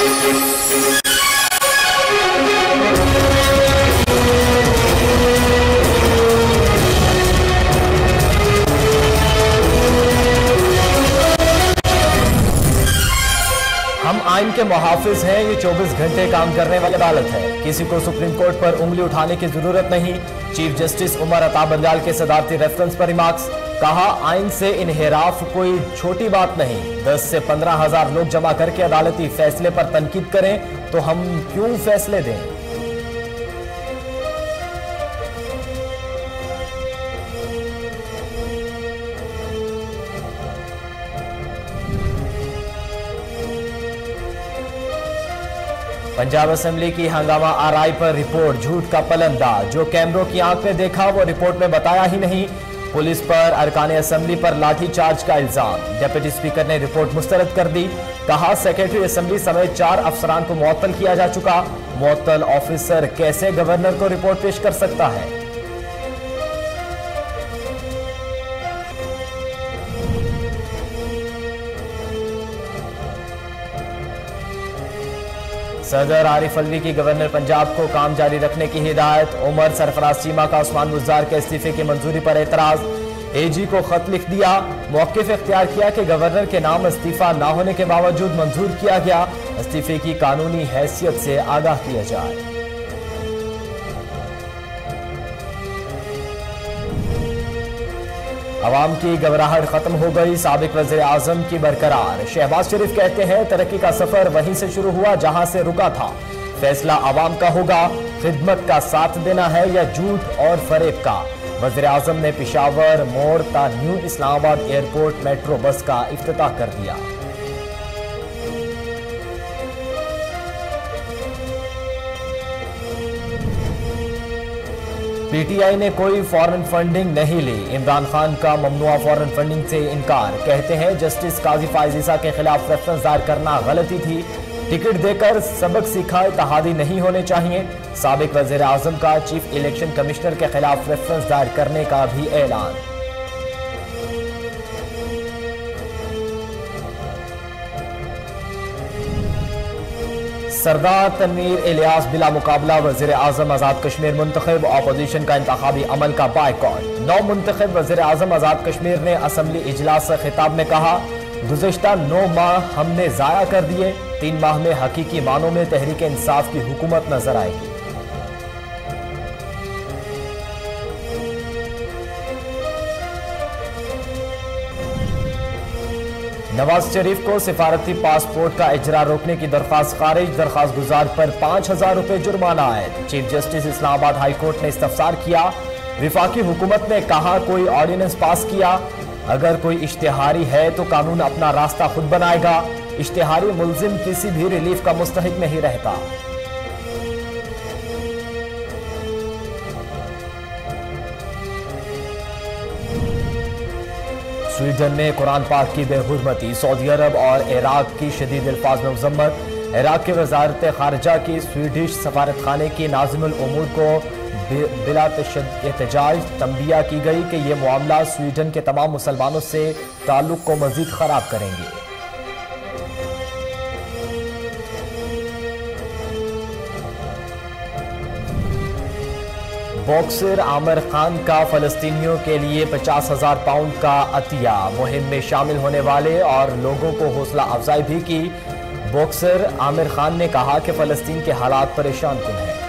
हम आइन के मुहाफिज हैं। ये 24 घंटे काम करने वाली अदालत है। किसी को सुप्रीम कोर्ट पर उंगली उठाने की जरूरत नहीं। चीफ जस्टिस उमर अता बंदयाल के सदारती रेफरेंस पर रिमार्क्स। कहा, आइन से इनहिराफ कोई छोटी बात नहीं। 10 से 15 हजार लोग जमा करके अदालती फैसले पर तनकीद करें तो हम क्यों फैसले दें। पंजाब असेंबली की हंगामा आरआई पर रिपोर्ट झूठ का पलंदा। जो कैमरों की आंख में देखा वो रिपोर्ट में बताया ही नहीं। पुलिस पर अरकाने असेंबली पर लाठीचार्ज का इल्जाम। डिप्टी स्पीकर ने रिपोर्ट मुस्तरद कर दी। कहा, सेक्रेटरी असेंबली समेत 4 अफसरान को मुअत्तल किया जा चुका। मुअत्तल ऑफिसर कैसे गवर्नर को रिपोर्ट पेश कर सकता है। सदर आरिफ अलवी की गवर्नर पंजाब को काम जारी रखने की हिदायत। उमर सरफराज चीमा का उस्मान बुज़दार के इस्तीफे की मंजूरी पर एतराज। एजी को खत लिख दिया। मौक़िफ़ इख्तियार किया कि गवर्नर के नाम इस्तीफा न होने के बावजूद मंजूर किया गया। इस्तीफे की कानूनी हैसियत से आगाह किया जाए। अवाम की घबराहट खत्म हो गई। साबिक वज़ीर आज़म की बरकरार। शहबाज शरीफ कहते हैं, तरक्की का सफर वहीं से शुरू हुआ जहां से रुका था। फैसला अवाम का होगा, खिदमत का साथ देना है या झूठ और फरेब का। वज़ीर आज़म ने पेशावर मोड़ ता new Islamabad airport metro bus का इफ्तिताह कर दिया। पीटीआई ने कोई फॉरेन फंडिंग नहीं ली। इमरान खान का ममनुआ फॉरेन फंडिंग से इनकार। कहते हैं, जस्टिस काजी फाइज ईसा के खिलाफ रेफरेंस दायर करना गलती थी। टिकट देकर सबक सीखा इत्तेहादी नहीं होने चाहिए। साबिक वज़ीर आज़म का चीफ इलेक्शन कमिश्नर के खिलाफ रेफरेंस दायर करने का भी ऐलान। सरदार तनवीर इलियास बिला मुकाबला वज़ीर आज़म आज़ाद कश्मीर मुंतखब। अपोजिशन का इंतखाबी अमल का बायकॉट। 9 मुंतखब वज़ीर आज़म आज़ाद कश्मीर ने असम्बली इजलास से खिताब में कहा, गुज़िश्ता 9 माह हमने ज़ाया कर दिए। 3 माह में हकीकी मानों में तहरीक इंसाफ की हुकूमत नजर आएगी। नवाज शरीफ को सिफारती पासपोर्ट का इजरा रोकने की दरख्वास्त खारिज। दरख्वास्त गुजार पर 5000 रुपए जुर्माना आयद। Chief justice Islamabad high court ने इस्तफसार किया। विफाकी हुकूमत ने कहा, कोई ऑर्डिनेंस पास किया। अगर कोई इश्तिहारी है तो कानून अपना रास्ता खुद बनाएगा। इश्तिहारी मुल्जिम किसी भी रिलीफ का मुस्तहिक नहीं रहता। स्वीडन में कुरान पाक की बेहुरमती। सऊदी अरब और इराक की शदीद अल्फाज में मज़म्मत। इराक के वज़ारत ख़ारिजा की स्वीडिश सफारत खाने की नाज़िमुल उमूर को बिला एहतजाज तंबिया की गई कि यह मामला स्वीडन के तमाम मुसलमानों से ताल्लुक़ को मज़ीद ख़राब करेंगे। बॉक्सर आमिर खान का फ़लस्तीनियों के लिए 50,000 पाउंड का अतिया। मुहिम में शामिल होने वाले और लोगों को हौसला अफजाई भी की। बॉक्सर आमिर खान ने कहा कि फ़लस्तीन के हालात परेशान कुन हैं।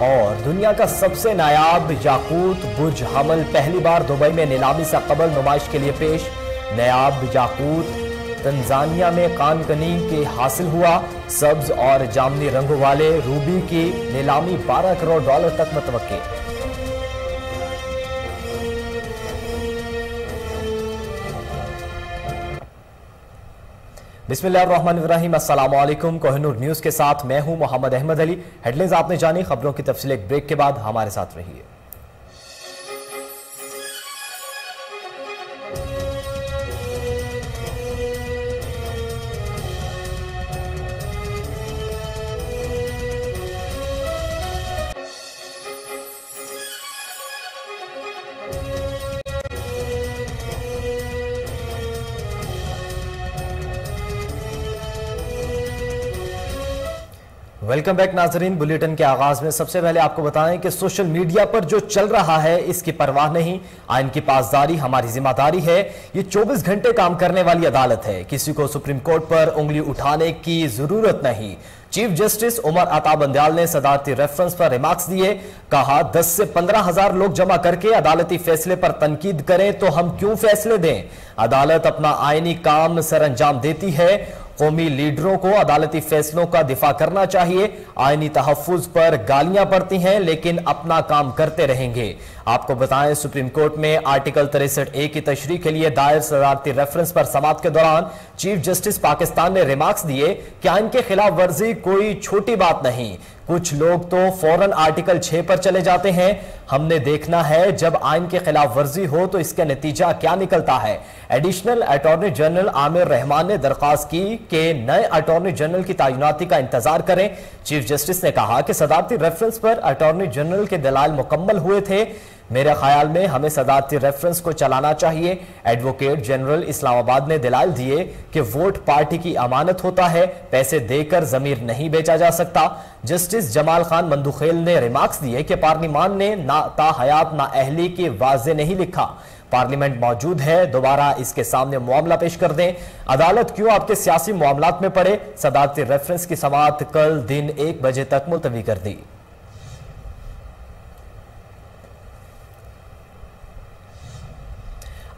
और दुनिया का सबसे नायाब याकूत बुर्ज हमल पहली बार दुबई में नीलामी से कबल नुमाइश के लिए पेश। नायाब याकूत तंजानिया में कानकनी के हासिल हुआ। सब्ज और जामनी रंगों वाले रूबी की नीलामी $12 करोड़ तक मुतवक्के। बिस्मिल्लाहिर्रहमानिर्रहीम। अस्सलाम वालेकुम। कोहिनूर न्यूज के साथ मैं हूं मोहम्मद अहमद अली। हेडलाइंस आपने जानी, खबरों की तफसील एक ब्रेक के बाद हमारे साथ रहिए। वेलकम बैक नाजरीन। बुलेटिन के आगाज में सबसे पहले आपको बताएं कि सोशल मीडिया पर जो चल रहा है इसकी परवाह नहीं, आइन की पासदारी हमारी जिम्मेदारी है। ये 24 घंटे काम करने वाली अदालत है, किसी को सुप्रीम कोर्ट पर उंगली उठाने की जरूरत नहीं। चीफ जस्टिस उमर अता बंदयाल ने सदारती रेफरेंस पर रिमार्क्स दिए, कहा 10 से 15 हजार लोग जमा करके अदालती फैसले पर तनकीद करें तो हम क्यों फैसले दें। अदालत अपना आईनी काम सरअंजाम देती है, कौमी लीडरों को अदालती फैसलों का दिफा करना चाहिए। आईनी तहफ्फुज पर गालियां पड़ती हैं लेकिन अपना काम करते रहेंगे। आपको बताएं, सुप्रीम कोर्ट में आर्टिकल 63A की तशरीह के लिए दायर सदारती रेफरेंस पर समाअत के दौरान चीफ जस्टिस पाकिस्तान ने रिमार्क्स दिए कि आइन के खिलाफ वर्जी कोई छोटी बात नहीं। कुछ लोग तो फौरन आर्टिकल 6 पर चले जाते हैं। हमने देखना है जब आइन के खिलाफ वर्जी हो तो इसका नतीजा क्या निकलता है। Additional attorney general Aamir Rahman ने दरख्वास्त की कि नए अटॉर्नी जनरल की तैनाती का इंतजार करें। चीफ जस्टिस ने कहा कि सदारती रेफरेंस पर अटॉर्नी जनरल के दलाल मुकम्मल हुए थे। मेरे ख्याल में हमें सदारती रेफरेंस को चलाना चाहिए। एडवोकेट जनरल इस्लामाबाद ने दलाल दिए कि वोट पार्टी की अमानत होता है, पैसे देकर जमीर नहीं बेचा जा सकता। जस्टिस जमाल खान मंदुखेल ने रिमार्क्स दिए कि पार्लिमान ने ना ताहयात ना अहली की वाज़े नहीं लिखा। पार्लियामेंट मौजूद है, दोबारा इसके सामने मामला पेश कर दें। अदालत क्यों आपके सियासी मामलात में पड़े। सदारती रेफरेंस की समाअत कल दिन 1 बजे तक मुलतवी कर दी।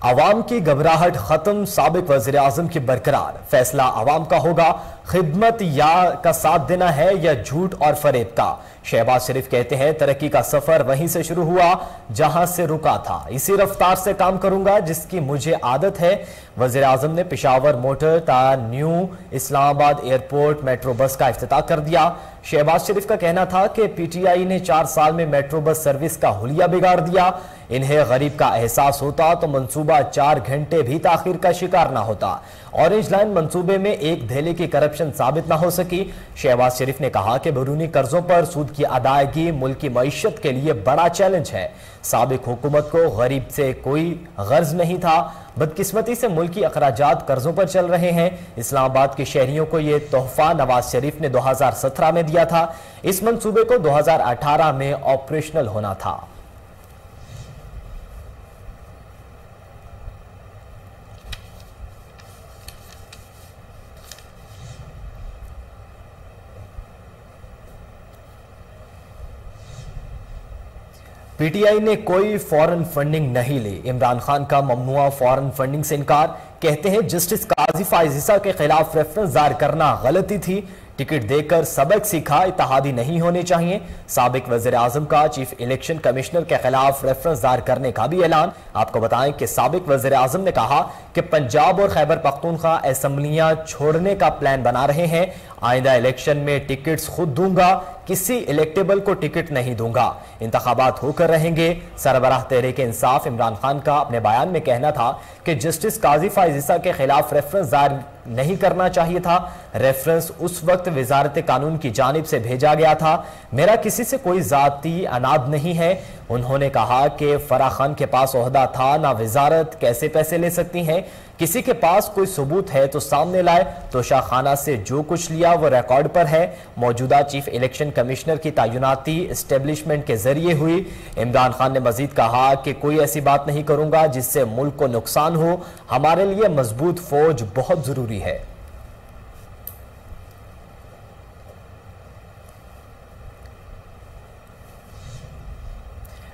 अवाम की घबराहट खत्म, साबिक वज़ीर आज़म की बरकरार। फैसला अवाम का होगा, खिदमत या का साथ देना है या झूठ और फरेब का। शहबाज शरीफ कहते हैं तरक्की का सफर वहीं से शुरू हुआ जहां से रुका था। इसी रफ्तार से काम करूंगा जिसकी मुझे आदत है। वज़ीर आज़म ने पेशावर मोटर ता new Islamabad airport metro bus का इफ्तिताह कर दिया। शहबाज शरीफ का कहना था कि पीटीआई ने 4 साल में मेट्रो बस सर्विस का हुलिया बिगाड़ दिया। इन्हें गरीब का एहसास होता तो मंसूबा 4 घंटे भी ताखिर का शिकार ना होता। ऑरेंज लाइन मंसूबे में एक धेले की करप्शन साबित ना हो सकी। शहबाज शरीफ ने कहा कि बैरूनी कर्जों पर सूद की अदायगी मुल्क की मईशत के लिए बड़ा चैलेंज है। साबिक हुकूमत को गरीब से कोई गर्ज नहीं था। बदकिस्मती से मुल्क की अखराजात कर्जों पर चल रहे हैं। इस्लामाबाद के शहरियों को यह तोहफा नवाज शरीफ ने 2017 में दिया था। इस मंसूबे को 2018 में ऑपरेशनल होना था। पीटीआई ने कोई फॉरेन फंडिंग नहीं ली। इमरान खान का ममनुआ फॉरेन फंडिंग से इनकार। कहते हैं जस्टिस काजी फाइज ईसा के खिलाफ रेफरेंस दायर करना गलती थी। टिकट देकर सबक सीखा, इत्तेहादी नहीं होने चाहिए। साबिक वज़ीर आज़म का चीफ इलेक्शन कमिश्नर के खिलाफ रेफरेंस दायर करने का भी ऐलान। आपको बताएं कि साबिक वज़ीर आज़म ने कहा कि पंजाब और खैबर पख्तूनख्वा असेंबलियां छोड़ने का प्लान बना रहे हैं। आइंदा इलेक्शन में टिकट्स खुद दूंगा, किसी इलेक्टेबल को टिकट नहीं दूंगा। इंतखाबात होकर रहेंगे। सरबराह तहरीक इंसाफ इमरान खान का अपने बयान में कहना था कि जस्टिस काजी फाइज ईसा के खिलाफ रेफरेंस दायर नहीं करना चाहिए था। रेफरेंस उस वक्त वजारत कानून की जानिब से भेजा गया था। मेरा किसी से कोई जाती अनाद नहीं है। उन्होंने कहा कि फराह खान के पास ओहदा था ना वजारत कैसे पैसे ले सकती हैं। किसी के पास कोई सबूत है तो सामने लाए। तोशा खाना से जो कुछ लिया वो रिकॉर्ड पर है। मौजूदा चीफ इलेक्शन कमिश्नर की तैनाती एस्टेब्लिशमेंट के जरिए हुई। इमरान खान ने मजीद कहा कि कोई ऐसी बात नहीं करूंगा जिससे मुल्क को नुकसान हो। हमारे लिए मजबूत फौज बहुत जरूरी है।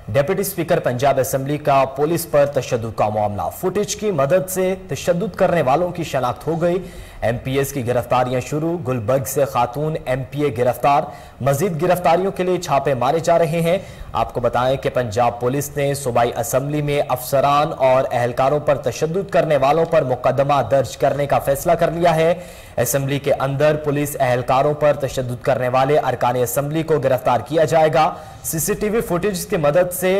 डेप्यूटी स्पीकर पंजाब असेंबली का पुलिस पर तशद्दुद का मामला। फुटेज की मदद से तशद्दुद करने वालों की शनाख्त हो गई। एमपीएस की गिरफ्तारियां शुरू। गुलबर्ग से खातून एमपीए गिरफ्तार। मजीद गिरफ्तारियों के लिए छापे मारे जा रहे हैं। आपको बताएं कि पंजाब पुलिस ने सूबाई असेंबली में अफसरान और एहलकारों पर तशद्दुद करने वालों पर मुकदमा दर्ज करने का फैसला कर लिया है। असेंबली के अंदर पुलिस एहलकारों पर तशद्दुद करने वाले अरकान असेंबली को गिरफ्तार किया जाएगा। सीसीटीवी फुटेज की मदद से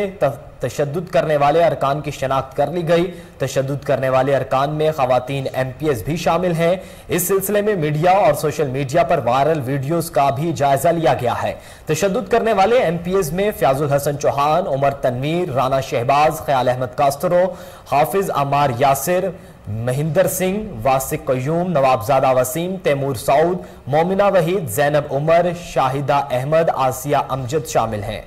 तशद्दुद करने वाले अरकान की शनाख्त कर ली गई। तशद्दुद करने वाले अरकान में खवातीन एमपीएस भी शामिल हैं। इस सिलसिले में मीडिया और सोशल मीडिया पर वायरल वीडियोस का भी जायजा लिया गया है। तशद्दुद करने वाले एमपीएस में फयाजुल हसन चौहान, उमर तनवीर, राना शहबाज, ख्याल अहमद कास्तरो, हाफिज अमार यासिर, महिंदर सिंह, वासिक कयूम, नवाबजादा वसीम, तैमूर सऊद, मोमिना वहीद, जैनब उमर, शाहिदा अहमद, आसिया अमजद शामिल हैं।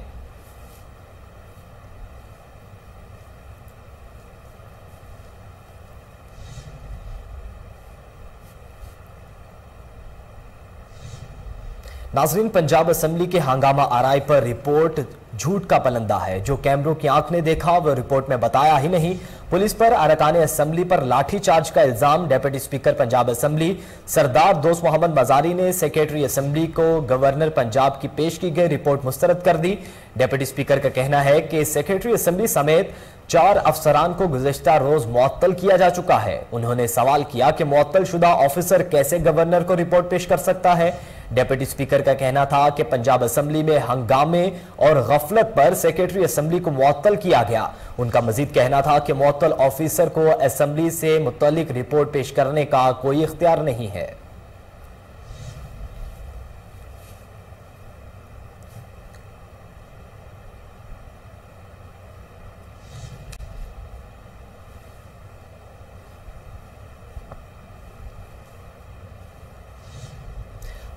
नाजरीन, पंजाब असेंबली के हंगामा आरआई पर रिपोर्ट झूठ का पलंदा है। जो कैमरों की आंख ने देखा वो रिपोर्ट में बताया ही नहीं। पुलिस पर अरकान असेंबली पर लाठीचार्ज का इल्जाम। डिप्टी स्पीकर पंजाब असेंबली सरदार दोस्त मोहम्मद मजारी ने सेक्रेटरी असेंबली को गवर्नर पंजाब की पेश की गई रिपोर्ट मुस्तरद कर दी। डिप्टी स्पीकर का कहना है कि सेक्रेटरी असेंबली समेत 4 अफसरान को गुज़िश्ता रोज मुअत्तल किया जा चुका है। उन्होंने सवाल किया कि मुअत्तल शुदा ऑफिसर कैसे गवर्नर को रिपोर्ट पेश कर सकता है। डिप्टी स्पीकर का कहना था कि पंजाब असेंबली में हंगामे और गफलत पर सेक्रेटरी असेंबली को मुअत्तल किया गया। उनका मजीद कहना था कि मुअत्तल ऑफिसर को असेंबली से मुतल्लिक रिपोर्ट पेश करने का कोई इख्तियार नहीं है।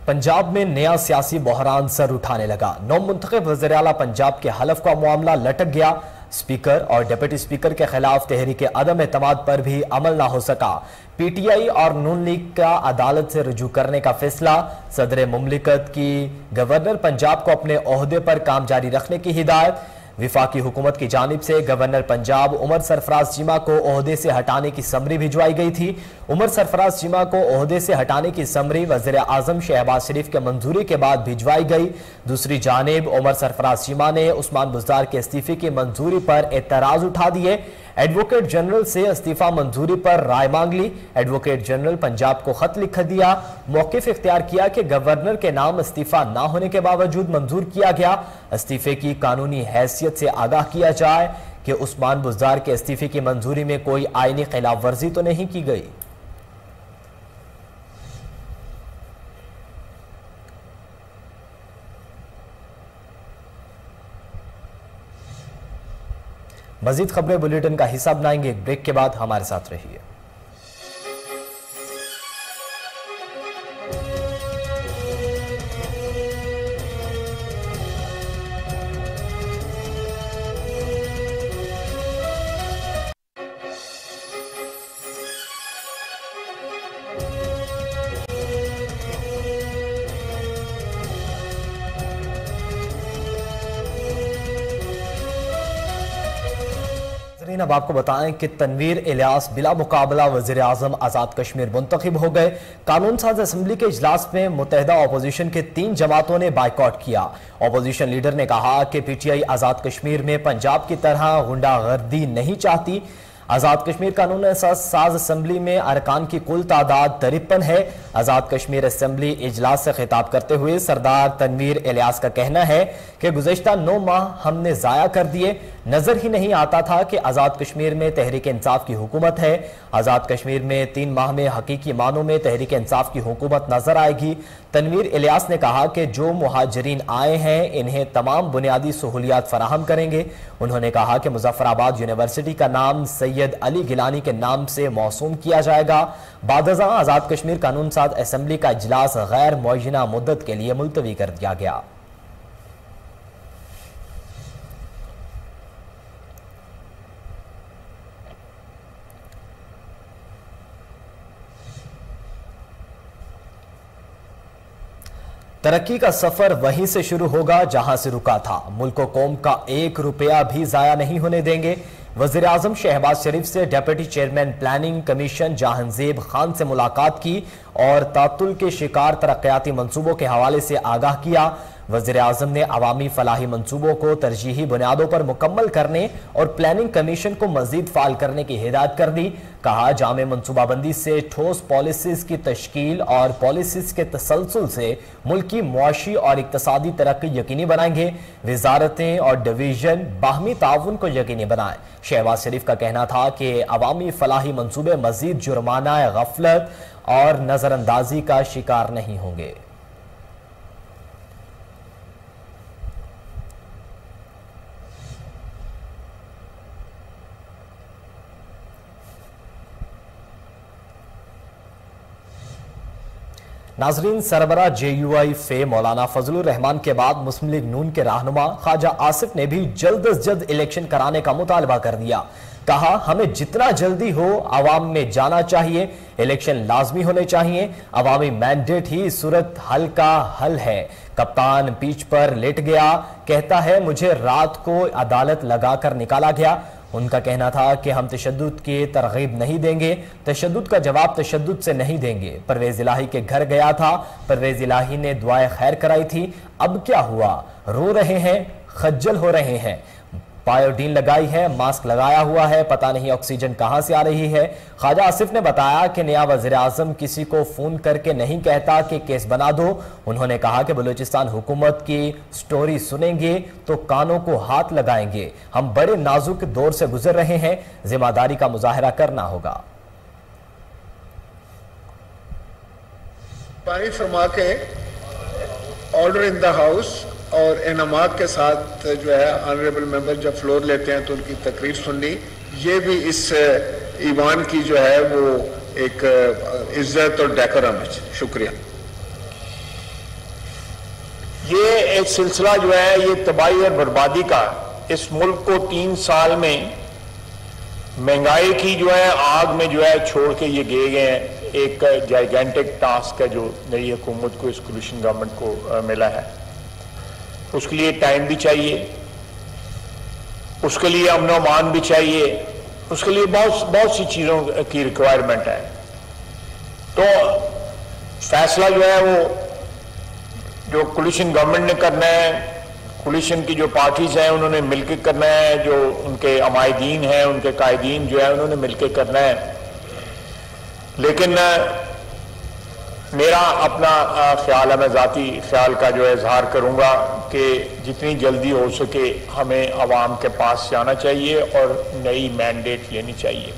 पंजाब में नया सियासी बहरान सर उठाने लगा। नौ मुंतखब वज़ीर आला पंजाब के हलफ का मामला लटक गया। स्पीकर और डिप्टी स्पीकर के खिलाफ तहरीक अदम एतमाद पर भी अमल ना हो सका। पीटीआई और नून लीग का अदालत से रुजू करने का फैसला। सदर मुमलिकत की गवर्नर पंजाब को अपने ओहदे पर काम जारी रखने की हिदायत। विफाकी हुकूमत की जानिब से गवर्नर पंजाब उमर सरफराज चीमा को ओहदे से हटाने की समरी भिजवाई गई थी। उमर सरफराज चीमा को ओहदे से हटाने की समरी वज़ीर आज़म शहबाज शरीफ के मंजूरी के बाद भिजवाई गई। दूसरी जानिब उमर सरफराज चीमा ने उस्मान बुज़दार के इस्तीफे की मंजूरी पर एतराज उठा दिए। एडवोकेट जनरल से इस्तीफा मंजूरी पर राय मांग ली। एडवोकेट जनरल पंजाब को खत लिख दिया। मौक़िफ़ इख्तियार किया कि गवर्नर के नाम इस्तीफा ना होने के बावजूद मंजूर किया गया। इस्तीफे की कानूनी हैसियत से आगाह किया जाए कि उस्मान बुज़दार के इस्तीफे की मंजूरी में कोई आईनी खिलाफ वर्जी तो नहीं की गई। मजीद खबरें बुलेटिन का हिस्सा बनाएंगे एक ब्रेक के बाद। हमारे साथ रहिए। अब आपको बताएं कि तनवीर इलियास बिला मुकाबला वज़ीर आज़म आज़ाद कश्मीर मुंतखब हो गए। कानून साज असेंबली के इजलास में मुत्तहिदा अपोजिशन के 3 जमातों ने बाइकआउट किया। अपोजिशन लीडर ने कहा कि पीटीआई आज़ाद कश्मीर में पंजाब की तरह गुंडागर्दी नहीं चाहती। आज़ाद कश्मीर कानून साज असेंबली में अरकान की कुल तादाद 53 है। आज़ाद कश्मीर असेंबली इजलास से खिताब करते हुए सरदार तनवीर इलियास का कहना है कि गुज़श्ता 9 माह हमने ज़ाया कर दिए। नजर ही नहीं आता था कि आज़ाद कश्मीर में तहरीक इंसाफ की हुकूमत है। आज़ाद कश्मीर में 3 माह में हकीकी मानों में तहरीक इंसाफ की हुकूमत नजर आएगी। तनवीर इलियास ने कहा कि जो मुहाजिरीन आए हैं इन्हें तमाम बुनियादी सहूलियात फराहम करेंगे। उन्होंने कहा कि मुजफ्फराबाद यूनिवर्सिटी का नाम सैयद अली गिलानी के नाम से मौसूम किया जाएगा। बादज़ां आज़ाद कश्मीर कानून साज असेंबली का इजलास गैर मुअय्यना मुद्दत के लिए मुलतवी कर दिया गया। तरक्की का सफर वहीं से शुरू होगा जहां से रुका था। मुल्क कौम का 1 रुपया भी जाया नहीं होने देंगे। वज़ीर आज़म शहबाज शरीफ से deputy chairman planning commission Jahanzeb Khan से मुलाकात की और तातुल के शिकार तरक्याती मंसूबों के हवाले से आगाह किया। वज़ीर आज़म ने अवामी फलाही मंसूबों को तरजीही बुनियादों पर मुकम्मल करने और प्लानिंग कमीशन को मजीद फाल करने की हिदायत कर दी। कहा जामे मनसूबाबंदी से ठोस पॉलिसीज की तश्कील और पॉलिसीज के तसलसल से मुल्क की मुआशी और इक्तसादी तरक्की यकीनी बनाएंगे। वजारतें और डिवीजन बाहमी ताउन को यकीनी बनाएं। शहबाज शरीफ का कहना था कि अवामी फलाही मंसूबे मजीद जुर्माना, गफलत और नजरअंदाजी का शिकार नहीं होंगे। नाजरीन, सरबरा JUI फे मौलाना फजलुर रहमान के बाद मुस्लिम लीग नून के रहनुमा ख्वाजा आसिफ ने भी जल्द अज जल्द इलेक्शन कराने का मुतालबा कर दिया। कहा, हमें जितना जल्दी हो आवाम में जाना चाहिए, इलेक्शन लाजमी होने चाहिए, अवामी मैंडेट ही सूरत हल का हल है। कप्तान पिच पर लेट गया, कहता है मुझे रात को अदालत लगाकर निकाला गया। उनका कहना था कि हम तशद्दुद की तरगीब नहीं देंगे, तशद्दुद का जवाब तशद्दुद से नहीं देंगे। परवेज इलाही के घर गया था, परवेज इलाही ने दुआए खैर कराई थी। अब क्या हुआ? रो रहे हैं, खज्जल हो रहे हैं। बायोडीन लगाई है, मास्क लगाया हुआ है, पता नहीं ऑक्सीजन कहां से आ रही है। ख्वाजा आसिफ ने बताया कि नया वज़ीर आज़म किसी को फोन करके नहीं कहता कि केस बना दो। उन्होंने कहा कि बलूचिस्तान हुकूमत की स्टोरी सुनेंगे तो कानों को हाथ लगाएंगे। हम बड़े नाजुक दौर से गुजर रहे हैं, जिम्मेदारी का मुजाहरा करना होगा। पानी फरमा के ऑर्डर इन द हाउस और इनामात के साथ जो है ऑनरेबल मेंबर जब फ्लोर लेते हैं तो उनकी तकरीर सुननी, ये भी इस ईवान की जो है वो एक इज्जत और डेकोरम है। शुक्रिया। ये एक सिलसिला जो है ये तबाही और बर्बादी का, इस मुल्क को 3 साल में महंगाई की जो है आग में जो है छोड़ के ये गए हैं। एक जाइगेंटिक टास्क है जो नई हुकूमत को, इस कोलिशन गवर्नमेंट को मिला है। उसके लिए टाइम भी चाहिए, उसके लिए अमन अमान भी चाहिए, उसके लिए बहुत सी चीज़ों की रिक्वायरमेंट है। तो फैसला जो है वो जो कोलिशन गवर्नमेंट ने करना है, कोलिशन की जो पार्टीज हैं उन्होंने मिलकर करना है, जो उनके अमायदीन हैं, उनके कायदीन जो है उन्होंने मिलकर करना है। लेकिन मेरा अपना ख्याल है, मैं ज़ाती ख्याल का जो है इजहार करूँगा कि जितनी जल्दी हो सके हमें आवाम के पास जाना चाहिए और नई मैंडेट लेनी चाहिए,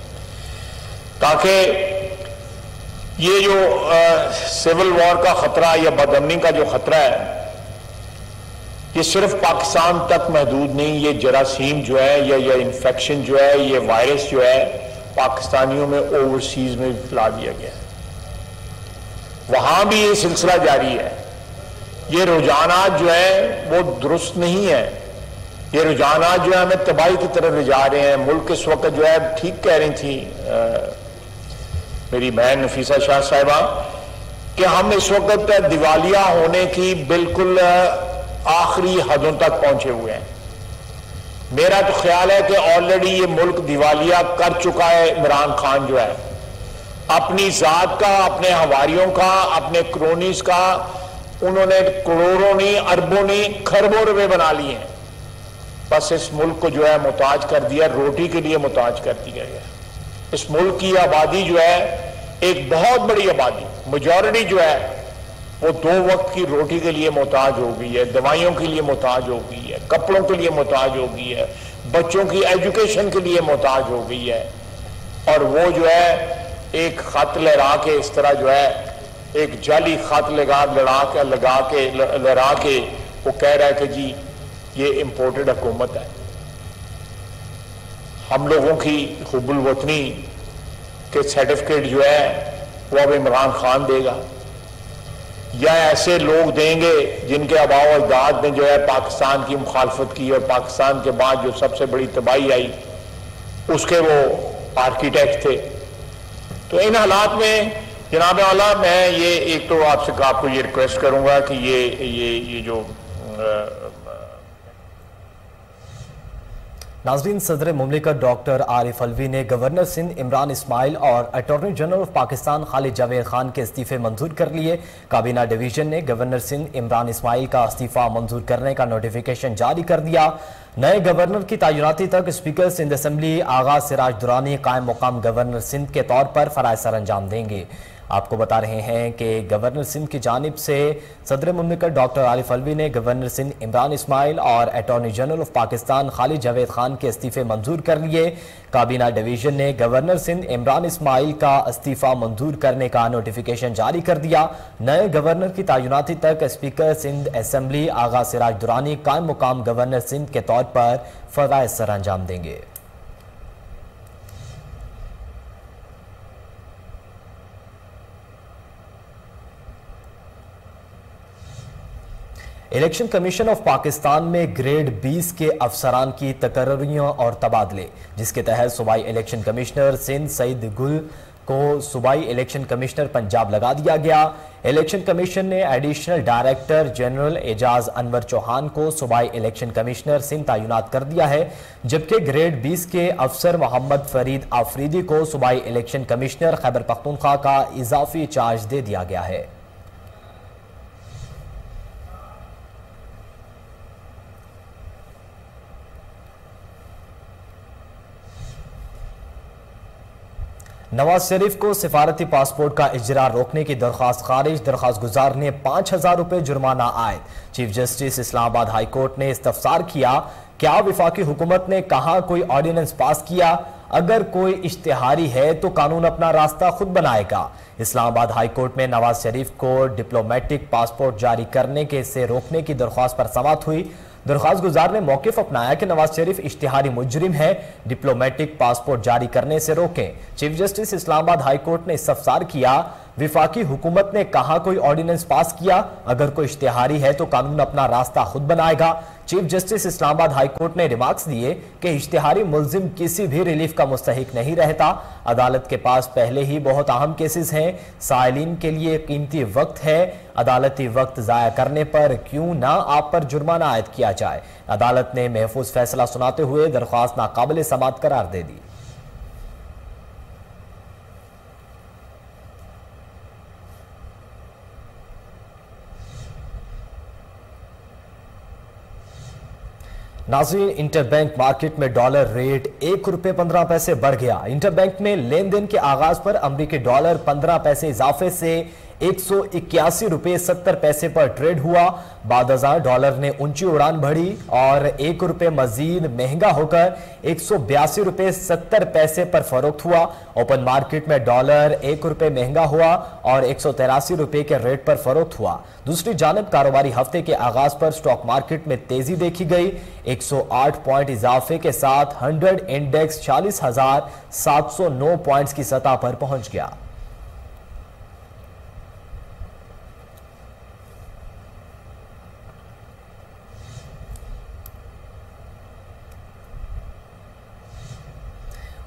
ताकि ये जो सिविल वॉर का ख़तरा या बदअमनी का जो ख़तरा है ये सिर्फ पाकिस्तान तक महदूद नहीं। ये जरासीम जो है या इन्फेक्शन जो है, ये वायरस जो है पाकिस्तानियों में ओवरसीज में फैला दिया गया है। वहां भी ये सिलसिला जारी है। ये रुझानात जो है वो दुरुस्त नहीं है। ये रुझानात जो है हमें तबाही की तरफ ले जा रहे हैं। मुल्क इस वक्त जो है, ठीक कह रही थी मेरी बहन नफीसा शाह साहिबा कि हम इस वक्त दिवालिया होने की बिल्कुल आखिरी हदों तक पहुंचे हुए हैं। मेरा तो ख्याल है कि ऑलरेडी ये मुल्क दिवालिया कर चुका है। इमरान खान जो है अपनी जात का, अपने हवारियों का, अपने क्रोनीज का उन्होंने करोड़ों नहीं, अरबों नहीं, खरबों रुपए बना लिए हैं। बस इस मुल्क को जो है मुताज कर दिया, रोटी के लिए मुताज कर दिया गया। इस मुल्क की आबादी जो है एक बहुत बड़ी आबादी, मेजॉरिटी जो है वो 2 वक्त की रोटी के लिए मुताज हो गई है, दवाइयों के लिए मुताज हो गई है, कपड़ों के लिए मुताज हो गई है, बच्चों की एजुकेशन के लिए मुताज हो गई है। और वो जो है एक खत लहरा के, इस तरह जो है एक जाली खत लगा के वो कह रहा है कि जी ये इंपोर्टेड हुकूमत है। हम लोगों की हुब्बुल वतनी के सर्टिफिकेट जो है वो अब इमरान खान देगा या ऐसे लोग देंगे जिनके आबाओ अजदाद ने जो है पाकिस्तान की मुखालफत की और पाकिस्तान के बाद जो सबसे बड़ी तबाही आई उसके वो आर्किटेक्ट थे। तो इन हालात में जनाब आला मैं ये एक तो आपको ये रिक्वेस्ट करूंगा कि ये जो नाज़रीन, सदर मुमलिकत डॉक्टर आरिफ अलवी ने गवर्नर सिंध इमरान इस्माइल और attorney general of Pakistan Khalid Javed Khan के इस्तीफे मंजूर कर लिए। काबीना डिवीजन ने गवर्नर सिंध इमरान इस्माइल का इस्तीफा मंजूर करने का नोटिफिकेशन जारी कर दिया। नए गवर्नर की तैनाती तक स्पीकर सिंध असम्बली आगा सिराज दुरानी कायम मुकाम गवर्नर सिंध के तौर पर फराइज सर अंजाम देंगे। आपको बता रहे हैं कि गवर्नर सिंध की जानिब से सदर मुमलिकत डॉक्टर आरिफ अलवी ने गवर्नर सिंध इमरान इस्माइल और attorney general of Pakistan Khalid Javed Khan के इस्तीफे मंजूर कर लिए। काबीना डिवीजन ने गवर्नर सिंध इमरान इस्माइल का इस्तीफा मंजूर करने का नोटिफिकेशन जारी कर दिया। नए गवर्नर की तैनाती तक स्पीकर सिंध असम्बली आगा सिराज दुरानी कायम मुकाम गवर्नर सिंध के तौर पर फराइज सर अंजाम देंगे। इलेक्शन कमीशन ऑफ पाकिस्तान में ग्रेड 20 के अफसरान की तकर्रियां और तबादले, जिसके तहत सूबाई इलेक्शन कमिश्नर सिंध सईद गुल को सूबाई इलेक्शन कमिश्नर पंजाब लगा दिया गया। इलेक्शन कमीशन ने additional director general Ejaz Anwar Chauhan को सूबाई इलेक्शन कमिश्नर सिंध तैनात कर दिया है, जबकि ग्रेड 20 के अफसर मोहम्मद फरीद आफरीदी को सूबाई इलेक्शन कमिश्नर खैबर पख्तूनख्वा का इजाफी चार्ज दे दिया गया है। नवाज शरीफ को सिफारती पासपोर्ट का इजरा रोकने की दरख्वास्त खारिज, दरख्वास्त गुजार ने 5,000 रुपए जुर्माना आयद। Chief justice Islamabad high court ने इस्तफसार किया, क्या विफाकी हुकूमत ने कहा कोई ऑर्डिनेंस पास किया? अगर कोई इश्तिहारी है तो कानून अपना रास्ता खुद बनाएगा। इस्लामाबाद हाई कोर्ट में नवाज शरीफ को डिप्लोमेटिक पासपोर्ट जारी करने के से रोकने की दरख्वास्त पर समाअत हुई। दरख्वास्त गुजार ने मौकिफ अपनाया कि नवाज शरीफ इश्तिहारी मुजरिम है, डिप्लोमेटिक पासपोर्ट जारी करने से रोकें। Chief justice Islamabad high court ने इस्तफसार किया, विफाकी हुकूमत ने कहा कोई ऑर्डिनेंस पास किया? अगर कोई इश्तिहारी है तो कानून अपना रास्ता खुद बनाएगा। Chief justice Islamabad high court ने रिमार्क्स दिए कि इश्तिहारी मुल्जिम किसी भी रिलीफ का मुस्तहिक नहीं रहता। अदालत के पास पहले ही बहुत अहम केसेस हैं, साइलिन के लिए कीमती वक्त है। अदालती वक्त जाया करने पर क्यों ना आप पर जुर्माना आयद किया जाए। अदालत ने महफूज फैसला सुनाते हुए दरख्वास्त नाकाबिल समाअत करार दे दी। नाज़रीन, इंटरबैंक मार्केट में डॉलर रेट 1 रुपये 15 पैसे बढ़ गया। इंटरबैंक में लेन देन के आगाज पर अमरीकी डॉलर 15 पैसे इजाफे से 181 रुपये 70 पैसे पर ट्रेड हुआ। बाद हजार डॉलर ने ऊंची उड़ान भरी और 1 रुपये मजीद महंगा होकर 182 रुपये 70 पैसे पर फरोख्त हुआ। ओपन मार्केट में डॉलर 1 रुपये महंगा हुआ और 183 रुपये के रेट पर फरोख्त हुआ। दूसरी जानब कारोबारी हफ्ते के आगाज पर स्टॉक मार्केट में तेजी देखी गई। 108 पॉइंट इजाफे के साथ 100 इंडेक्स 40,709 पॉइंट्स की सतह पर पहुंच गया।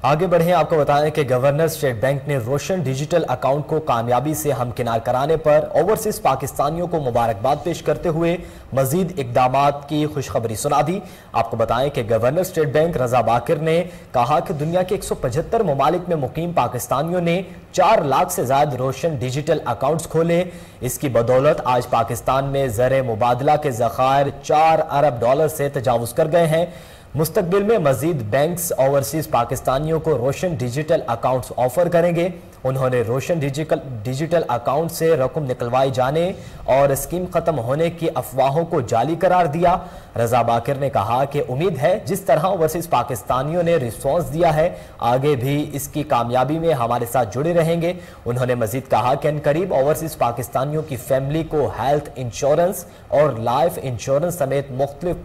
आगे बढ़े, आपको बताएं कि गवर्नर स्टेट बैंक ने रोशन डिजिटल अकाउंट को कामयाबी से हमकिनार कराने पर ओवरसीज पाकिस्तानियों को मुबारकबाद पेश करते हुए मजीद इकदामात की खुशखबरी सुना दी। आपको बताएं कि गवर्नर स्टेट बैंक रजा बाकिर ने कहा कि दुनिया के 175 ममालिक में मुकीम पाकिस्तानियों ने 4 लाख से ज्यादा रोशन डिजिटल अकाउंट्स खोले। इसकी बदौलत आज पाकिस्तान में ज़र मुबादला के ज़खायर 4 अरब डॉलर से तजावुज कर गए हैं। मुस्तकबिल में मजीद बैंक्स ओवरसीज पाकिस्तानियों को रोशन डिजिटल अकाउंट्स ऑफर करेंगे। उन्होंने रोशन डिजिटल अकाउंट से रकम निकलवाए जाने और स्कीम खत्म होने की अफवाहों को जाली करार दिया। रजा बाकिर ने कहा कि उम्मीद है जिस तरह ओवरसीज पाकिस्तानियों ने रिस्पॉन्स दिया है, आगे भी इसकी कामयाबी में हमारे साथ जुड़े रहेंगे। उन्होंने मजीद कहा कि अनकरीब ओवरसीज पाकिस्तानियों की फैमिली को हेल्थ इंश्योरेंस और लाइफ इंश्योरेंस समेत मुख्तलिफ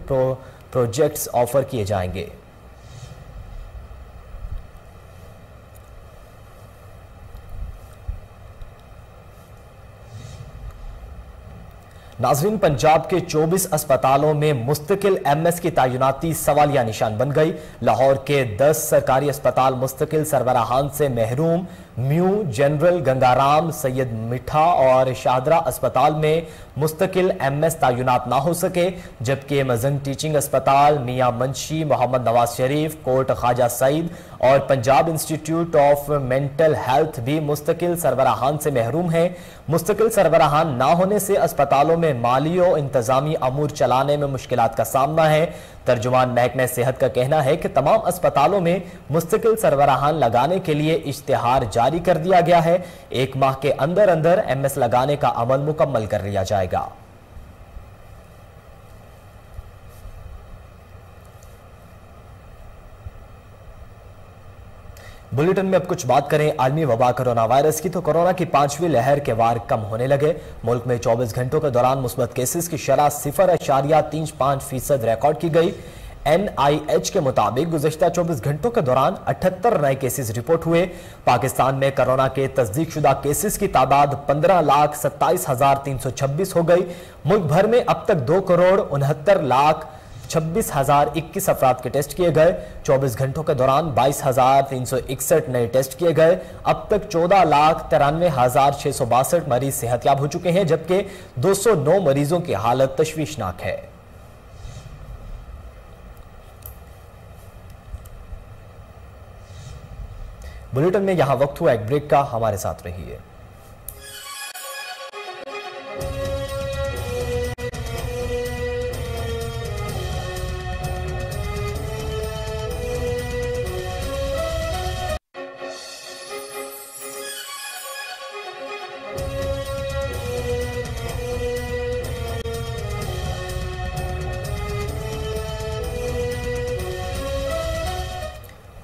प्रोजेक्ट्स ऑफर किए जाएंगे। नाज़रीन, पंजाब के 24 अस्पतालों में मुस्तकिल एमएस की तैनाती सवालिया निशान बन गई। लाहौर के 10 सरकारी अस्पताल मुस्तकिल सरबराहान से महरूम। म्यू, जनरल गंगाराम, सैयद मिठा और शाहदरा अस्पताल में मुस्तकिल एमएस तैनात ना हो सके, जबकि मजंग टीचिंग अस्पताल, मियां मंशी, मोहम्मद नवाज शरीफ, कोर्ट ख्वाजा सईद और Punjab institute of mental health भी मुस्तकिल सरबराहान से महरूम है। मुस्तकिल सरबराहान ना होने से अस्पतालों में माली और इंतजामी अमूर चलाने में मुश्किलात का सामना है। तर्जुमान महकमे सेहत का कहना है कि तमाम अस्पतालों में मुस्तकिल सरबराहान लगाने के लिए इश्तिहार जारी कर दिया गया है। 1 माह के अंदर अंदर एमएस लगाने का अमल मुकम्मल कर लिया जाएगा। बुलेटिन में अब कुछ बात करें आलमी वबा कोरोना वायरस की। तो कोरोना की 5वीं लहर के वार कम होने लगे। मुल्क में 24 घंटों के दौरान मुस्बत केसेस की शरह 0.35% रिकॉर्ड की गई। NIH के मुताबिक गुज़श्ता 24 घंटों के दौरान 78 नए केसेस रिपोर्ट हुए। पाकिस्तान में कोरोना के तस्दीक शुदा केसेस की तादाद 15,27,326 हो गई। मुल्क भर में अब तक 2,69,26,021 अफराद के टेस्ट किए गए। 24 घंटों के दौरान 22,361 नए टेस्ट किए गए। अब तक 14,93,662 मरीज सेहतयाब हो चुके हैं, जबकि 209 मरीजों की हालत तशवीशनाक है। बुलेटिन में यहां वक्त हुआ एक ब्रेक का, हमारे साथ रहिए।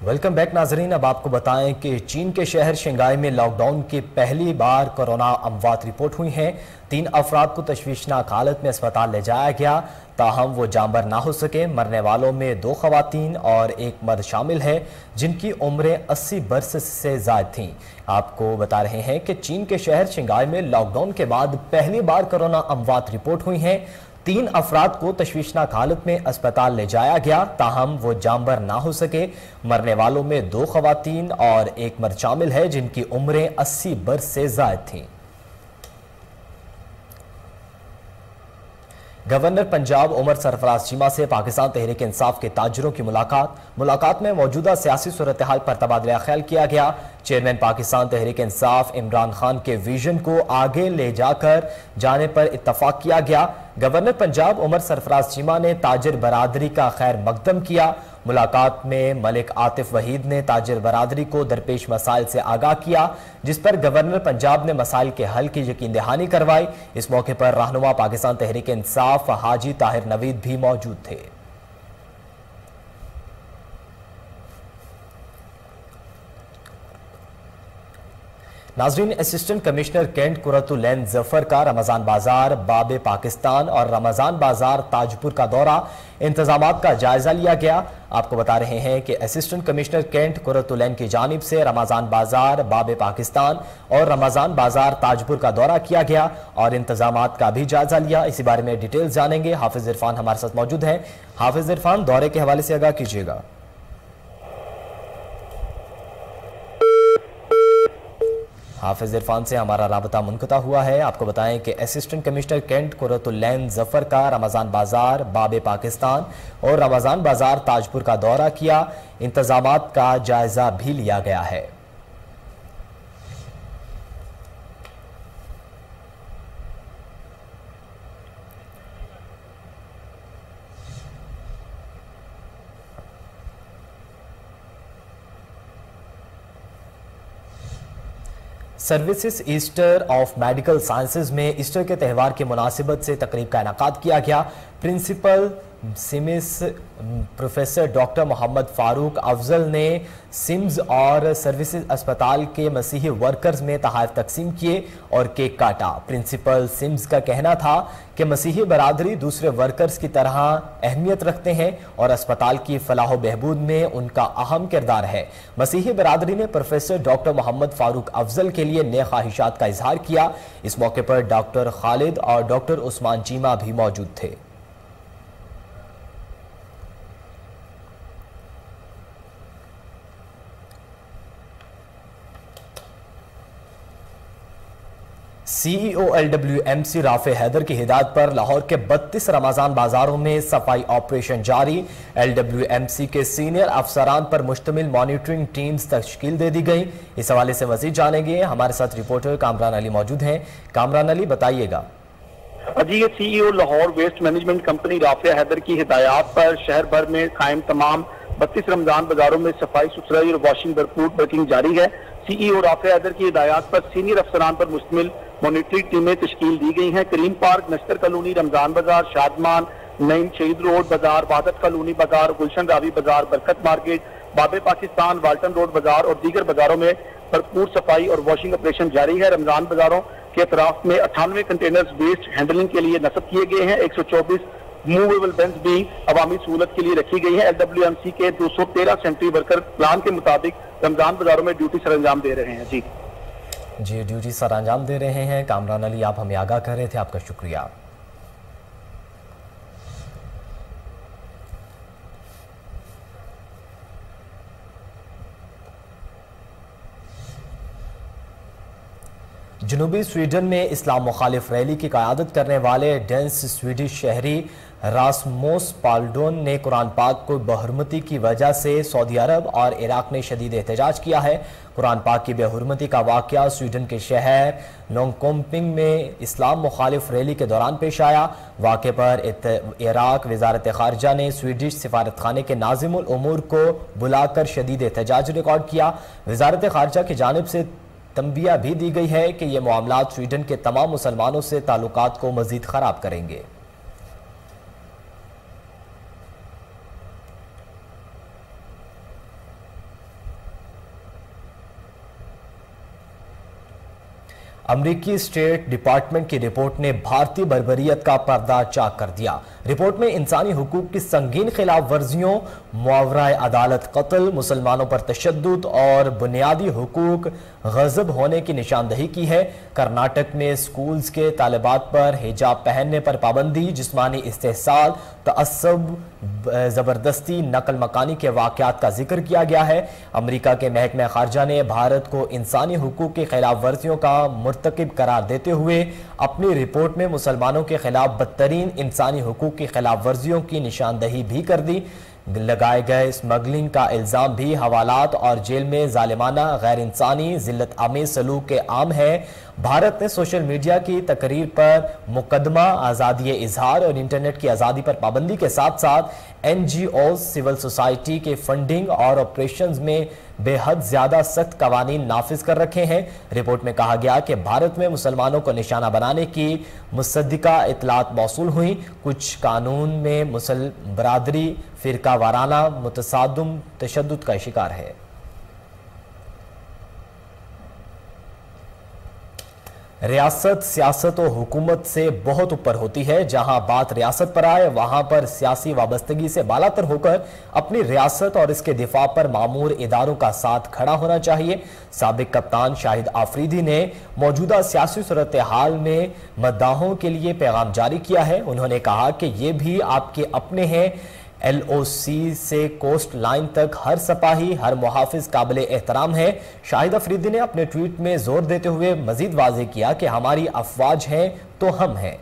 वेलकम बैक नाजरीन। अब आपको बताएं कि चीन के शहर शंघाई में लॉकडाउन की पहली बार कोरोना अमवात रिपोर्ट हुई हैं। 3 अफराद को तशवीशनाक हालत में अस्पताल ले जाया गया, ताहम वो जानबर ना हो सके। मरने वालों में 2 खवातीन और 1 मर्द शामिल है, जिनकी उम्रें 80 बरस से ज़ायद थीं। आपको बता रहे हैं कि चीन के शहर शंघाई में लॉकडाउन के बाद पहली बार कोरोना अमवात रिपोर्ट हुई हैं। 3 अफराद को तशवीशनाक हालत में अस्पताल ले जाया गया, ताहम वो जानबर ना हो सके। मरने वालों में 2 खवातीन और 1 मर्द शामिल है, जिनकी उम्रें 80 बरस से ज़ायद थीं। गवर्नर पंजाब उमर सरफराज चीमा से पाकिस्तान तहरीक इंसाफ के ताजरों की मुलाकात में मौजूदा सियासी सूरत हाल पर तबादला ख्याल किया गया। चेयरमैन पाकिस्तान तहरीक इंसाफ इमरान खान के विजन को आगे ले जाकर जाने पर इत्तफाक किया गया। गवर्नर पंजाब उमर सरफराज चीमा ने ताजिर बरादरी का खैर मकदम किया। मुलाकात में मलिक आतिफ वहीद ने ताजिर बरादरी को दरपेश मसाइल से आगाह किया, जिस पर गवर्नर पंजाब ने मसाइल के हल की यकीन दहानी करवाई। इस मौके पर रहनुमा पाकिस्तान तहरीक इंसाफ हाजी ताहिर नवीद भी मौजूद थे। नाजरीन, assistant commissioner cantt Qurratulain Zafar का रमजान बाजार बाबे पाकिस्तान और रमजान बाजार ताजपुर का दौरा इंतजामात का जायजा लिया गया। आपको बता रहे हैं कि असिस्टेंट कमिश्नर कैंट कुरतुलैन की जानिब से रमजान बाजार बाबे पाकिस्तान और रमजान बाजार ताजपुर का दौरा किया गया और इंतजामात का भी जायजा लिया। इसी बारे में डिटेल्स जानेंगे। हाफिज इरफान हमारे साथ मौजूद हैं। हाफिज इरफान, दौरे के हवाले से आगाह कीजिएगा। हाफिज इरफान से हमारा राबता मुनक़ता हुआ है। आपको बताएं कि assistant commissioner cantt Qurratulain Zafar का रमजान बाजार बाबे पाकिस्तान और रमजान बाजार ताजपुर का दौरा किया। इंतजामात का जायजा भी लिया गया है। Services ester of medical sciences में ईस्टर के त्यौहार की मुनासिबत से तकरीब का इनाकाद किया गया। Principal SIMS professor doctor Mohammad Farooq Afzal ने सिम्स और सर्विसेज अस्पताल के मसीही वर्कर्स में तोहफे तकसीम किए और केक काटा। प्रिंसिपल सिम्स का कहना था कि मसीही बरादरी दूसरे वर्कर्स की तरह अहमियत रखते हैं और अस्पताल की फलाह बहबूद में उनका अहम किरदार है। मसीही बरादरी ने प्रोफेसर डॉक्टर मोहम्मद फारूक अफजल के लिए नेक ख्वाहिशात का इजहार किया। इस मौके पर डॉक्टर खालिद और डॉक्टर उस्मान चीमा भी मौजूद थे। CEO LWMC राफे हैदर की हिदायत पर लाहौर के 32 रमजान बाजारों में सफाई ऑपरेशन जारी। LWMC के सीनियर अफसरान पर मुश्तमिल मॉनिटरिंग टीम्स तश्कील दे दी गई। इस हवाले से मजीद जानेंगे। हमारे साथ रिपोर्टर कामरान अली मौजूद हैं। कामरान अली, बताइएगा। जी, ये CEO Lahore waste management company Rafay Haider की हिदायत पर शहर भर में कायम तमाम 32 रमजान बाजारों में सफाई सुथराई और वॉशिंग भरपूर वर्किंग जारी है। CEO राफे हैदर की हिदायत पर सीनियर अफसरान पर मुश्तमिल मॉनिटरिंग टीमें तश्कील दी गई हैं। करीम पार्क, नश्तर कॉलोनी, रमजान बाजार, शादमान, नईम शहीद रोड बाजार, वादत कॉलोनी बाजार, गुलशन रावी बाजार, बरकत मार्केट, बाबे पाकिस्तान, वाल्टन रोड बाजार और दीगर बाजारों में भरपूर सफाई और वॉशिंग ऑपरेशन जारी है। रमजान बाजारों के अतराफ में 98 कंटेनर्स वेस्ट हैंडलिंग के लिए नस्ब किए गए हैं। 124 मूवेबल बेंच भी अवामी सहूलत के लिए रखी गई है। LWMC के 213 सेंट्री वर्कर प्लान के मुताबिक रमजान बाजारों में ड्यूटी सर अंजाम दे रहे हैं। जी ड्यूटी सर अंजाम दे रहे हैं। कामरान अली, आप हमें आगाह कर रहे थे, आपका शुक्रिया। जनूबी स्वीडन में इस्लाम मुखालिफ रैली की क़यादत करने वाले डेंस स्वीडिश शहरी रासमोस पाल्डोन ने कुरान पाक को बेहुरमती की वजह से सऊदी अरब और इराक ने शदीद एहतजाज किया है। कुरान पाक की बेहुरमती का वाक़या स्वीडन के शहर लोंगकोम्पिंग में इस्लाम मुखालिफ रैली के दौरान पेश आया। वाक़े पर इराक वजारत ख़ारजा ने स्वीडिश सिफारत खाने के नाज़िमुल उमूर को बुलाकर शदीद एहतजाज रिकॉर्ड किया। वजारत ख़ारजा की जानिब से तंबिया भी दी गई है कि ये मामलात स्वीडन के तमाम मुसलमानों से ताल्लुकात को मजीद खराब करेंगे। अमरीकी स्टेट डिपार्टमेंट की रिपोर्ट ने भारतीय बर्बरियत का पर्दा चाक कर दिया। रिपोर्ट में इंसानी हुकूक की संगीन खिलाफ वर्जियों, मुआवरा अदालत कत्ल, मुसलमानों पर तशद्दुद और बुनियादी हुकूक गज़ब होने की निशानदही की है। कर्नाटक में स्कूल्स के तालिबात पर हिजाब पहनने पर पाबंदी, जिस्मानी इस्तेहसाल, तअस्सुब, ज़बरदस्ती, नकल मकानी के वाक़यात का जिक्र किया गया है। अमरीका के महकमा खारजा ने भारत को इंसानी हुकूक की खिलाफ वर्जियों का मुर्तकिब करार देते हुए अपनी रिपोर्ट में मुसलमानों के खिलाफ बदतरीन इंसानी हुकूक की खिलाफ वर्जियों की निशानदही भी कर दी। लगाए गए स्मगलिंग का इल्ज़ाम भी हवालात और जेल में जालिमाना, गैर इंसानी, जिल्लत आमेज सलूक के आम है। भारत ने सोशल मीडिया की तकरीर पर मुकदमा, आज़ादी इजहार और इंटरनेट की आज़ादी पर पाबंदी के साथ साथ NGOs, सिविल सोसाइटी के फंडिंग और ऑपरेशंस में बेहद ज्यादा सख्त कवानीन नाफिज कर रखे हैं। रिपोर्ट में कहा गया कि भारत में मुसलमानों को निशाना बनाने की मुसद्दिका इतलात मौसूल हुई। कुछ कानून में मुसलमान बरादरी फिरका वाराना मुतसादुम तशद्दुद का शिकार है। रियासत सियासत और हुकूमत से बहुत ऊपर होती है। जहां बात रियासत पर आए वहां पर सियासी वाबस्तगी से बालातर होकर अपनी रियासत और इसके दिफा पर मामूर इदारों का साथ खड़ा होना चाहिए। साबिक कप्तान शाहिद आफरीदी ने मौजूदा सियासी सूरत हाल में मद्दाहों के लिए पैगाम जारी किया है। उन्होंने कहा कि ये भी आपके अपने हैं। LOC से कोस्ट लाइन तक हर सिपाही, हर मुहाफिज काबिल एहतराम है। शाहिद अफरीदी ने अपने ट्वीट में जोर देते हुए मजीद वाज़ेह किया कि हमारी अफवाज है तो हम हैं।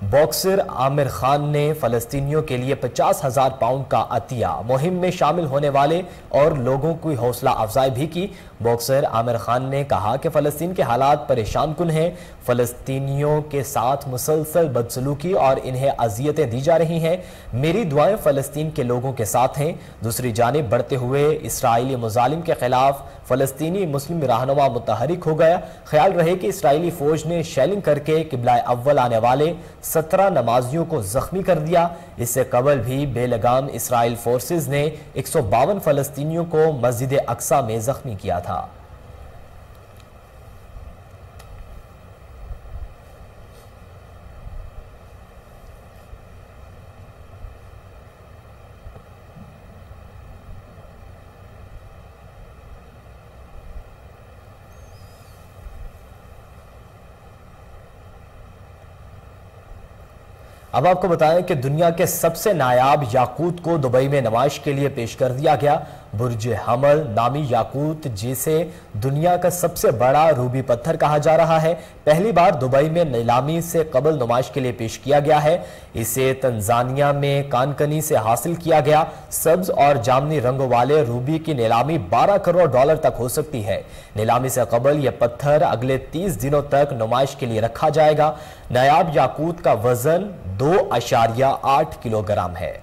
बॉक्सर आमिर खान ने फलस्तीनियों के लिए 50,000 पाउंड का अतिया मुहिम में शामिल होने वाले और लोगों की हौसला अफजाई भी की। बॉक्सर आमिर खान ने कहा कि फलस्तीन के हालात परेशान कुन हैं। फलस्तीनियों के साथ मुसलसल बदसलूकी और इन्हें अजियतें दी जा रही हैं। मेरी दुआएं फलस्तीन के लोगों के साथ हैं। दूसरी जानिब बढ़ते हुए इसराइली मुजालिम के खिलाफ फलस्तीनी मुस्लिम रहनुमा मुतहरिक हो गया। ख्याल रहे कि इसराइली फौज ने शेलिंग करके किबला अव्वल आने वाले 17 नमाजियों को जख्मी कर दिया। इससे कबल भी बेलगाम इसराइल फोर्सेज ने 152 फलस्तीनियों को मस्जिद अक्सा में जख्मी किया था। अब आपको बताएं कि दुनिया के सबसे नायाब याकूत को दुबई में नुमाइश के लिए पेश कर दिया गया। बुर्ज हमल नामी याकूत, जिसे दुनिया का सबसे बड़ा रूबी पत्थर कहा जा रहा है, पहली बार दुबई में नीलामी से कबल नुमाइश के लिए पेश किया गया है। इसे तंजानिया में कानकनी से हासिल किया गया। सब्ज और जामनी रंगों वाले रूबी की नीलामी 12 करोड़ डॉलर तक हो सकती है। नीलामी से कबल यह पत्थर अगले 30 दिनों तक नुमाइश के लिए रखा जाएगा। नायाब याकूत का वजन 2.8 किलोग्राम है।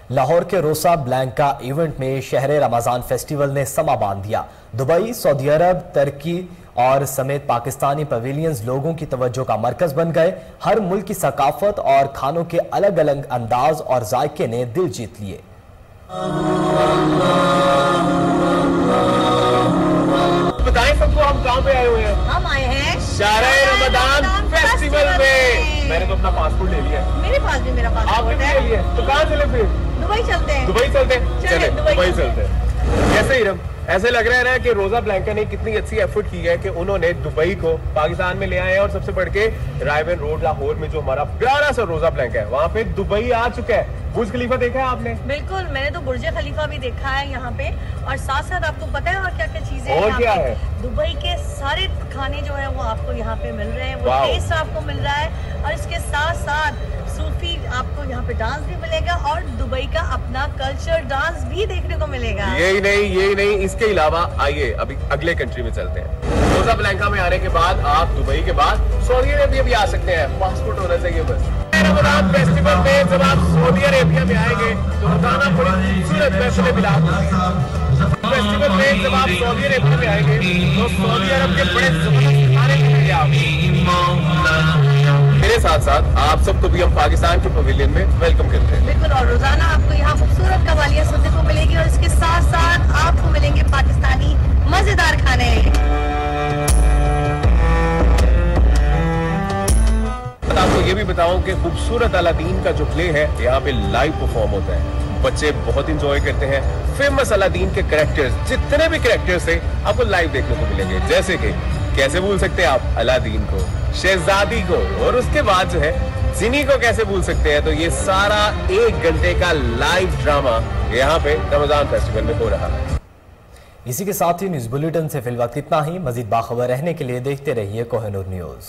लाहौर के रोसा ब्लैंका इवेंट में शहर रमजान फेस्टिवल ने समा बांध दिया। दुबई, सऊदी अरब, तुर्की और समेत पाकिस्तानी पवेलियंस लोगों की तवज्जो का मरकज बन गए। हर मुल्क की सकाफत और खानों के अलग अलग अंदाज और जायके ने दिल जीत लिए। बताएं सबको हम कहाँ पे आए हुए हैं? हम आए हैं शहर रमजान फेस्टिवल में। मैंने तो अपना पासपोर्ट ले लिया है। मेरे पास भी मेरा पासपोर्ट है। ले लिया तो कहाँ चले फिर? दुबई चलते हैं। दुबई चलते हैं। चले दुबई चलते हैं। कैसे इरम, ऐसे लग रहा है कि रोजा ब्लैंका ने कितनी अच्छी एफर्ट की है कि उन्होंने दुबई को पाकिस्तान में ले आए हैं और सबसे बढ़ के रायवन रोड लाहौर में जो हमारा प्यारा सा रोजा ब्लैंका है वहाँ पे दुबई आ चुका है। बुर्ज खलीफा देखा है आपने? बिल्कुल, मैंने तो बुर्ज खलीफा भी देखा है यहाँ पे। और साथ साथ आपको पता है और क्या क्या चीजें और क्या है? दुबई के सारे खाने जो है वो आपको यहाँ पे मिल रहे हैं, वो टेस्ट आपको मिल रहा है। और इसके साथ साथ सूफी आपको यहाँ पे डांस भी मिलेगा और दुबई का अपना कल्चर डांस भी देखने को मिलेगा। यही नहीं, इसके अलावा आइए अभी अगले कंट्री में चलते हैं। रोजा ब्लैंका में आने के बाद आप दुबई के बाद सऊदी अरेबिया भी आ सकते हैं। पासपोर्ट होना चाहिए बस। रमजान फेस्टिवल में जब आप सऊदी अरेबिया में आएंगे तो रोजाना बड़ी खूबसूरत फैसले मिला। फेस्टिवल में जब आप सऊदी अरेबिया में आएंगे तो सऊदी अरब के बड़े जबरदस्त खाने मिलेंगे आप। मेरे साथ साथ आप सबको भी हम पाकिस्तान के पवेलियन में वेलकम करते हैं। बिल्कुल, और रोजाना आपको यहाँ खूबसूरत कवालियाँ सुनने को मिलेगी और इसके साथ साथ आपको मिलेंगे पाकिस्तानी मजेदार खाने। आपको ये भी बताऊं कि खूबसूरत अलादीन का जो प्ले है यहाँ पे लाइव परफॉर्म होता है। बच्चे बहुत इंजॉय करते हैं। फेमस अलादीन के कैरेक्टर्स, जितने भी कैरेक्टर्स हैं आपको लाइव देखने को मिलेंगे। जैसे कि कैसे भूल सकते हैं आप अलादीन को, शहजादी को, और उसके बाद जो है जिनी को कैसे भूल सकते हैं। तो ये सारा 1 घंटे का लाइव ड्रामा यहाँ पे रमजान फेस्टिवल में हो रहा है। इसी के साथ ही न्यूज बुलेटिन से फिलहाल इतना ही। मजीद बाखबर रहने के लिए देखते रहिए कोहिनूर न्यूज।